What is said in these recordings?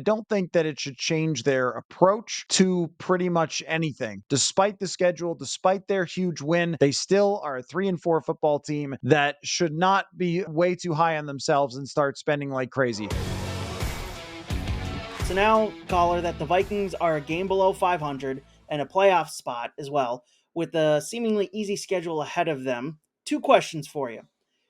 don't think that it should change their approach to pretty much anything. Despite the schedule, despite their huge win, they still are a 3-4 football team that should not be way too high on themselves and start spending like crazy. So now, Coller, that the Vikings are a game below 500 and a playoff spot as well, with a seemingly easy schedule ahead of them, 2 questions for you.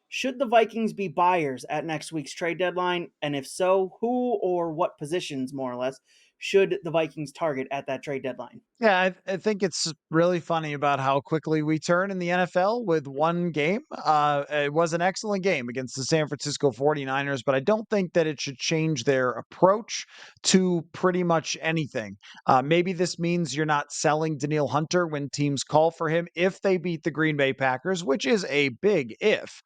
Should the Vikings be buyers at next week's trade deadline? And if so, who or what positions, more or less, should the Vikings target at that trade deadline? Yeah, I think it's really funny about how quickly we turn in the NFL with one game. It was an excellent game against the San Francisco 49ers, but I don't think that it should change their approach to pretty much anything. Maybe this means you're not selling Daniil Hunter when teams call for him if they beat the Green Bay Packers, which is a big if,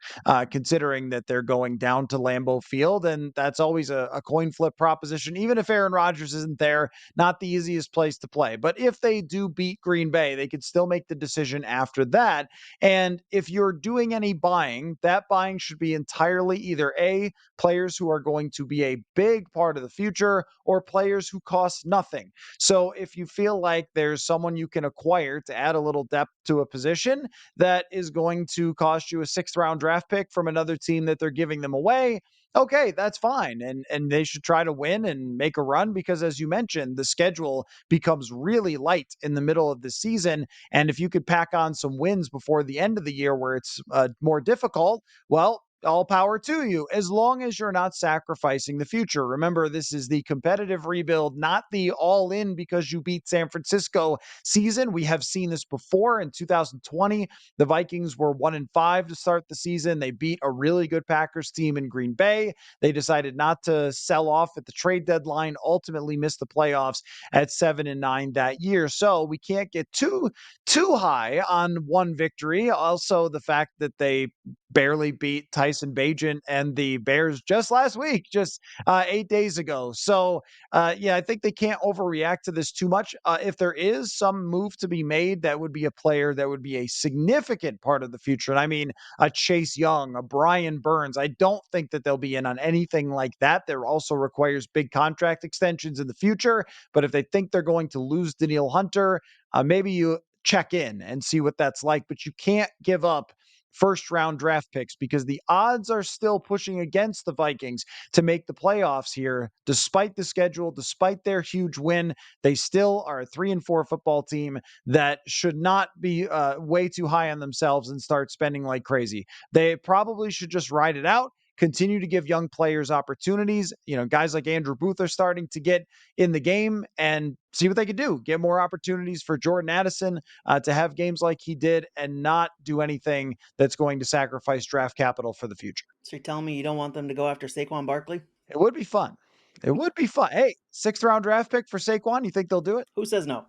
considering that they're going down to Lambeau Field, and that's always a coin flip proposition. Even if Aaron Rodgers isn't there, not the easiest place to play. But if they do beat Green Bay, they could still make the decision after that. And if you're doing any buying, that buying should be entirely either A, players who are going to be a big part of the future, or players who cost nothing. So if you feel like there's someone you can acquire to add a little depth to a position that is going to cost you a 6th-round draft pick from another team that they're giving them away, okay, that's fine. And they should try to win and make a run because, as you mentioned, the schedule becomes really light in the middle of the season. And if you could pack on some wins before the end of the year where it's more difficult, well, all power to you, as long as you're not sacrificing the future. Remember, this is the competitive rebuild, not the all in because you beat San Francisco season. We have seen this before. In 2020, the Vikings were 1-5 to start the season. They beat a really good Packers team in Green Bay. They decided not to sell off at the trade deadline, ultimately missed the playoffs at 7-9 that year. So we can't get too high on one victory. Also, the fact that they barely beat Tyson Bagent and the Bears just last week, just 8 days ago. So, yeah, I think they can't overreact to this too much. If there is some move to be made, that would be a player that would be a significant part of the future. And I mean, a Chase Young, a Brian Burns. I don't think that they'll be in on anything like that. There also requires big contract extensions in the future. But if they think they're going to lose Daniil Hunter, maybe you check in and see what that's like. But you can't give up 1st-round draft picks because the odds are still pushing against the Vikings to make the playoffs here. Despite the schedule, despite their huge win, they still are a 3-4 football team that should not be way too high on themselves and start spending like crazy. They probably should just ride it out, continue to give young players opportunities. You know, guys like Andrew Booth are starting to get in the game and see what they can do. Get more opportunities for Jordan Addison to have games like he did and not do anything that's going to sacrifice draft capital for the future. So you're telling me you don't want them to go after Saquon Barkley? It would be fun. It would be fun. Hey, 6th-round draft pick for Saquon. You think they'll do it? Who says no?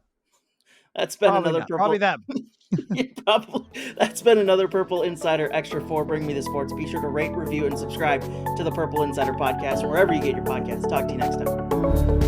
That's been Probably another not. purple. Probably them. Yeah, probably. That's been another Purple Insider Extra 4 Bring Me the Sports. Be sure to rate, review, and subscribe to the Purple Insider Podcast wherever you get your podcasts. Talk to you next time.